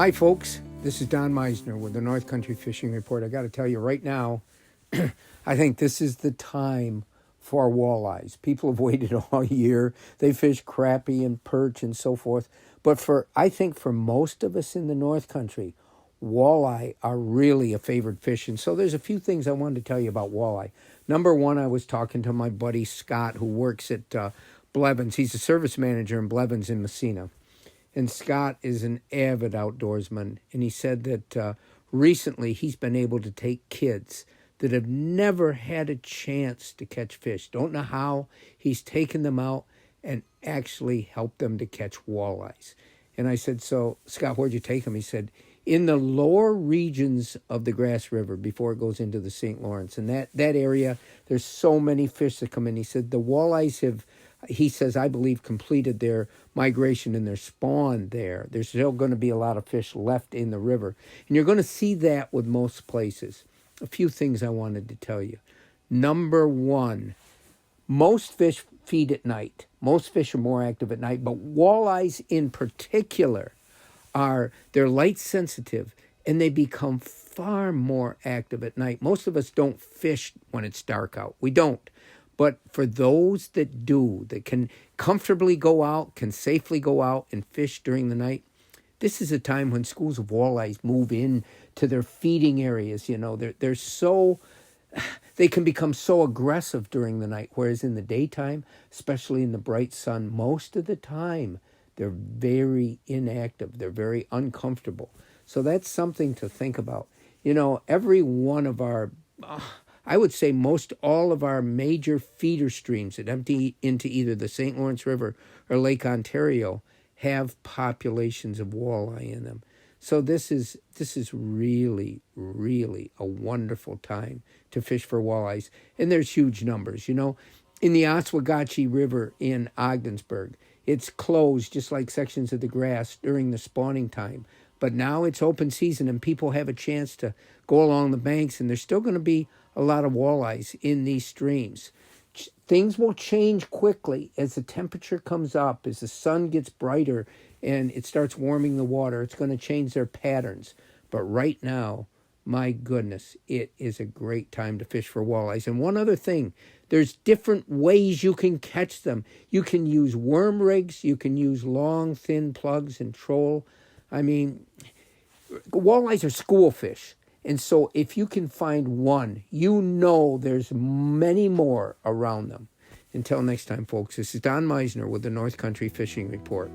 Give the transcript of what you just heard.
Hi, folks. This is Don Meissner with the North Country Fishing Report. I got to tell you right now, I think this is the time for walleyes. People have waited all year. They fish crappie and perch and so forth. But I think for most of us in the North Country, walleye are really a favored fish. And so there's a few things I wanted to tell you about walleye. Number one, I was talking to my buddy Scott, who works at Blevins. He's a service manager in Blevins in Messina. And Scott is an avid outdoorsman. And he said that recently he's been able to take kids that have never had a chance to catch fish. Don't know how. He's taken them out and actually helped them to catch walleyes. And I said, so, Scott, where'd you take them? He said, in the lower regions of the Grass River before it goes into the St. Lawrence. And that area, there's so many fish that come in. He said the walleyes have, he says, I believe, completed their migration and their spawn there. There's still going to be a lot of fish left in the river. And you're going to see that with most places. A few things I wanted to tell you. Number one, most fish feed at night. Most fish are more active at night, but walleyes in particular they're light sensitive and they become far more active at night. Most of us don't fish when it's dark out. We don't. But for those that do, that can comfortably go out, can safely go out and fish during the night, this is a time when schools of walleyes move in to their feeding areas. You know, they can become so aggressive during the night, whereas in the daytime, especially in the bright sun, most of the time, they're very inactive. They're very uncomfortable. So that's something to think about. You know, every one of our, I would say most all of our major feeder streams that empty into either the St. Lawrence River or Lake Ontario have populations of walleye in them. So this is really, really a wonderful time to fish for walleyes. And there's huge numbers. You know, in the Oswegatchie River in Ogdensburg, it's closed just like sections of the Grass during the spawning time. But now it's open season and people have a chance to go along the banks, and there's still going to be a lot of walleyes in these streams. Things will change quickly as the temperature comes up, as the sun gets brighter and it starts warming the water. It's going to change their patterns. But right now, my goodness, it is a great time to fish for walleyes. And one other thing, there's different ways you can catch them. You can use worm rigs. You can use long, thin plugs and troll. I mean, walleyes are school fish. And so if you can find one, you know there's many more around them. Until next time, folks, this is Don Meissner with the North Country Fishing Report.